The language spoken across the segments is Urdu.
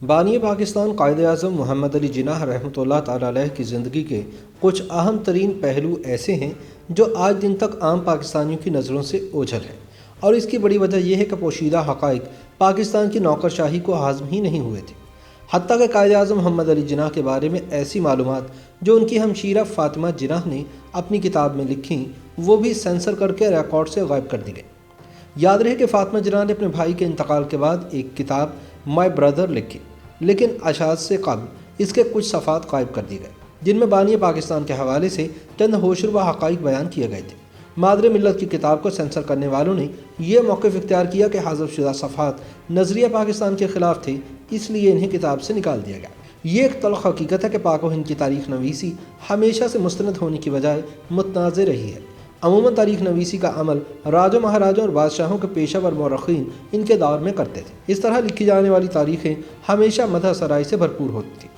بانی پاکستان قائد اعظم محمد علی جناح رحمۃ اللہ تعالیٰ علیہ کی زندگی کے کچھ اہم ترین پہلو ایسے ہیں جو آج دن تک عام پاکستانیوں کی نظروں سے اوجھل ہیں، اور اس کی بڑی وجہ یہ ہے کہ پوشیدہ حقائق پاکستان کی نوکر شاہی کو ہاضم ہی نہیں ہوئے تھے۔ حتیٰ کہ قائد اعظم محمد علی جناح کے بارے میں ایسی معلومات جو ان کی ہمشیرہ فاطمہ جناح نے اپنی کتاب میں لکھیں، وہ بھی سینسر کر کے ریکارڈ سے غائب کر دی گئی۔ یاد رہے کہ فاطمہ جناح نے اپنے بھائی کے انتقال کے بعد ایک کتاب مائی بردر لکھی، لیکن اشاعت سے قبل اس کے کچھ صفحات غائب کر دیے گئے، جن میں بانی پاکستان کے حوالے سے چند ہوشربا حقائق بیان کیے گئے تھے۔ مادر ملت کی کتاب کو سینسر کرنے والوں نے یہ موقف اختیار کیا کہ حذف شدہ صفحات نظریہ پاکستان کے خلاف تھے، اس لیے انہیں کتاب سے نکال دیا گیا۔ یہ ایک تلخ حقیقت ہے کہ پاک و ہند کی تاریخ نویسی ہمیشہ سے مستند ہونے کی بجائے متنازع رہی ہے۔ عموماً تاریخ نویسی کا عمل راجوں مہاراجوں اور بادشاہوں کے پیشہ ور مورخین ان کے دور میں کرتے تھے۔ اس طرح لکھی جانے والی تاریخیں ہمیشہ مدح سرائی سے بھرپور ہوتی تھیں۔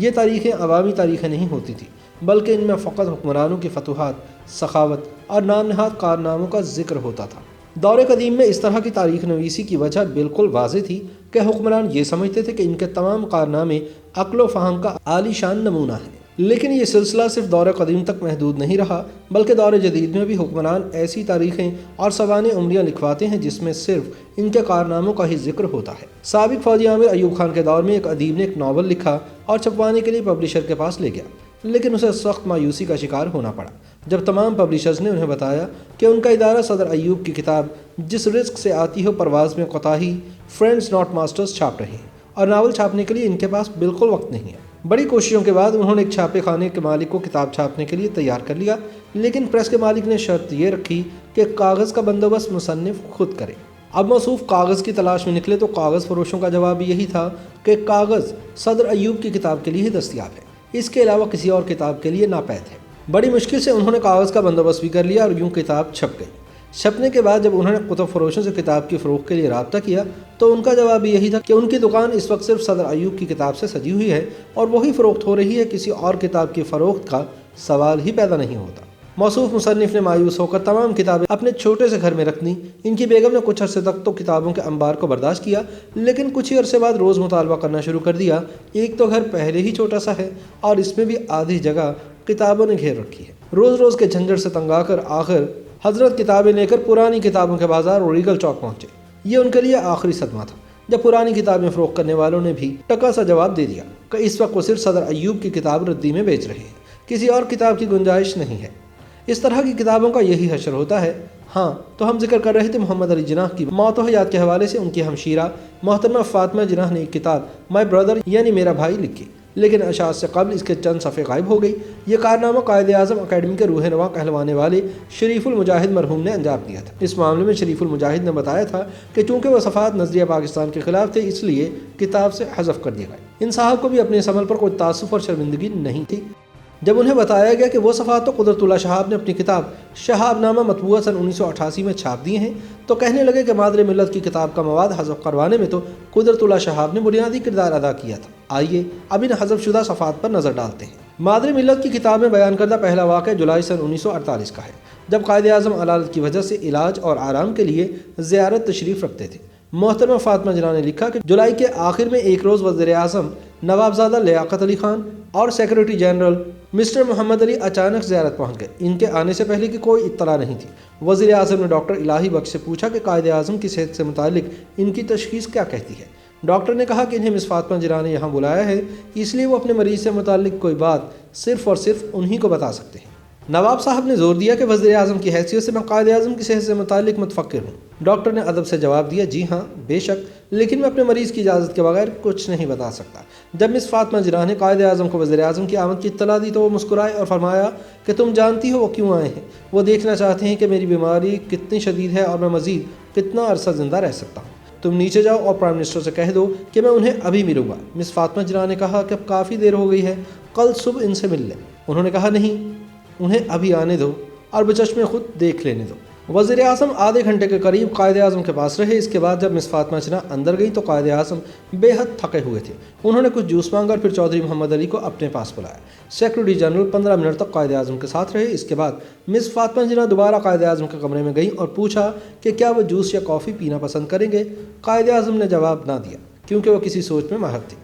یہ تاریخیں عوامی تاریخیں نہیں ہوتی تھیں، بلکہ ان میں فقط حکمرانوں کی فتوحات، سخاوت اور نام نہاد کارناموں کا ذکر ہوتا تھا۔ دور قدیم میں اس طرح کی تاریخ نویسی کی وجہ بالکل واضح تھی کہ حکمران یہ سمجھتے تھے کہ ان کے تمام کارنامے عقل و فہم کا عالی شان نمونہ ہیں۔ لیکن یہ سلسلہ صرف دور قدیم تک محدود نہیں رہا، بلکہ دور جدید میں بھی حکمران ایسی تاریخیں اور سوانح عمریاں لکھواتے ہیں جس میں صرف ان کے کارناموں کا ہی ذکر ہوتا ہے۔ سابق فوجی عامر ایوب خان کے دور میں ایک ادیب نے ایک ناول لکھا اور چھپوانے کے لیے پبلشر کے پاس لے گیا، لیکن اسے سخت مایوسی کا شکار ہونا پڑا جب تمام پبلشرز نے انہیں بتایا کہ ان کا ادارہ صدر ایوب کی کتاب جس رزق سے آتی ہو پرواز میں کوتاہی، فرینڈز ناٹ ماسٹرز چھاپ رہے ہیں، اور ناول چھاپنے کے لیے ان کے پاس بالکل وقت نہیں ہے۔ بڑی کوششوں کے بعد انہوں نے ایک چھاپے خانے کے مالک کو کتاب چھاپنے کے لیے تیار کر لیا، لیکن پریس کے مالک نے شرط یہ رکھی کہ کاغذ کا بندوبست مصنف خود کرے۔ اب موصوف کاغذ کی تلاش میں نکلے تو کاغذ فروشوں کا جواب یہی تھا کہ کاغذ صدر ایوب کی کتاب کے لیے ہی دستیاب ہے، اس کے علاوہ کسی اور کتاب کے لیے ناپید ہے۔ بڑی مشکل سے انہوں نے کاغذ کا بندوبست بھی کر لیا اور یوں کتاب چھپ گئی۔ چھپنے کے بعد جب انہوں نے کتب فروشوں سے کتاب کی فروخت کے لیے رابطہ کیا تو ان کا جواب بھی یہی تھا کہ ان کی دکان اس وقت صرف صدر ایوب کی کتاب سے سجی ہوئی ہے اور وہی فروخت ہو رہی ہے، کسی اور کتاب کی فروخت کا سوال ہی پیدا نہیں ہوتا۔ موصوف مصنف نے مایوس ہو کر تمام کتابیں اپنے چھوٹے سے گھر میں رکھ دیں۔ ان کی بیگم نے کچھ عرصے تک تو کتابوں کے انبار کو برداشت کیا، لیکن کچھ ہی عرصے بعد روز مطالبہ کرنا شروع کر دیا۔ ایک تو گھر پہلے ہی چھوٹا سا ہے اور اس میں بھی آدھی جگہ کتابوں نے گھیر رکھی ہے۔ روز روز کے جھنجھٹ سے تنگ آ کر آخر حضرت کتابیں لے کر پرانی کتابوں کے بازار اور ریگل چوک پہنچے۔ یہ ان کے لیے آخری صدمہ تھا جب پرانی کتابیں فروخت کرنے والوں نے بھی ٹکا سا جواب دے دیا کہ اس وقت وہ صرف صدر ایوب کی کتاب ردی میں بیچ رہے ہیں، کسی اور کتاب کی گنجائش نہیں ہے۔ اس طرح کی کتابوں کا یہی حشر ہوتا ہے۔ ہاں، تو ہم ذکر کر رہے تھے محمد علی جناح کی موت و حیات کے حوالے سے۔ ان کی ہمشیرہ محترمہ فاطمہ جناح نے ایک کتاب مائی بردر یعنی میرا بھائی لکھی، لیکن اشاعت سے قبل اس کے چند صفحے غائب ہو گئی۔ یہ کارنامہ قائد اعظم اکیڈمی کے روح رواں کہلوانے والے شریف المجاہد مرحوم نے انجام دیا تھا۔ اس معاملے میں شریف المجاہد نے بتایا تھا کہ چونکہ وہ صفحات نظریہ پاکستان کے خلاف تھے، اس لیے کتاب سے حذف کر دیا گیا۔ ان صاحب کو بھی اپنے اس عمل پر کوئی تعصب اور شرمندگی نہیں تھی۔ جب انہیں بتایا گیا کہ وہ صفحات تو قدرت اللہ شہاب نے اپنی کتاب شہاب نامہ مطبوعہ سن 1988 میں چھاپ دیے ہیں، تو کہنے لگے کہ مادر ملت کی کتاب کا مواد حذف کروانے میں تو قدرت اللہ شہاب نے بنیادی کردار ادا کیا تھا۔ آئیے اب ان حذف شدہ صفحات پر نظر ڈالتے ہیں۔ مادر ملت کی کتاب میں بیان کردہ پہلا واقعہ جولائی سن 1948 کا ہے، جب قائد اعظم علالت کی وجہ سے علاج اور آرام کے لیے زیارت تشریف رکھتے تھے۔ محترمہ فاطمہ جناح نے لکھا کہ جولائی کے آخر میں ایک روز وزیر اعظم نوابزادہ لیاقت علی خان اور سیکرٹری جنرل مسٹر محمد علی اچانک زیارت پہنچ گئے۔ ان کے آنے سے پہلے کی کوئی اطلاع نہیں تھی۔ وزیر اعظم نے ڈاکٹر الہی بخش سے پوچھا کہ قائد اعظم کی صحت سے متعلق ان کی تشخیص کیا کہتی ہے۔ ڈاکٹر نے کہا کہ انہیں مس فاطمہ جناح نے یہاں بلایا ہے، اس لیے وہ اپنے مریض سے متعلق کوئی بات صرف اور صرف انہی کو بتا سکتے ہیں۔ نواب صاحب نے زور دیا کہ وزیر اعظم کی حیثیت سے میں قائد اعظم کی صحت سے متعلق متفکر ہوں۔ ڈاکٹر نے ادب سے جواب دیا، جی ہاں بے شک، لیکن میں اپنے مریض کی اجازت کے بغیر کچھ نہیں بتا سکتا۔ جب مس فاطمہ جناح نے قائد اعظم کو وزیر اعظم کی آمد کی اطلاع دی تو وہ مسکرائے اور فرمایا کہ تم جانتی ہو وہ کیوں آئے ہیں، وہ دیکھنا چاہتے ہیں کہ میری بیماری کتنی شدید ہے اور میں مزید کتنا عرصہ زندہ رہ سکتا ہوں۔ تم نیچے جاؤ اور پرائم منسٹر سے کہہ دو کہ میں انہیں ابھی ملوں گا۔ مس فاطمہ جناح نے کہا کہ اب کافی دیر ہو گئی ہے، کل صبح ان سے مل لیں۔ انہوں نے کہا نہیں، انہیں ابھی آنے دو اور بچشمے خود دیکھ لینے دو۔ وزیر اعظم آدھے گھنٹے کے قریب قائد اعظم کے پاس رہے۔ اس کے بعد جب مس فاطمہ جناح اندر گئی تو قائد اعظم بے حد تھکے ہوئے تھے۔ انہوں نے کچھ جوس مانگا اور پھر چودھری محمد علی کو اپنے پاس بلایا۔ سیکرٹری جنرل 15 منٹ تک قائد اعظم کے ساتھ رہے۔ اس کے بعد مس فاطمہ جناح دوبارہ قائد اعظم کے کمرے میں گئیں اور پوچھا کہ کیا وہ جوس یا کافی پینا پسند کریں گے۔ قائد اعظم نے جواب نہ دیا کیونکہ وہ کسی سوچ میں ماہر تھے۔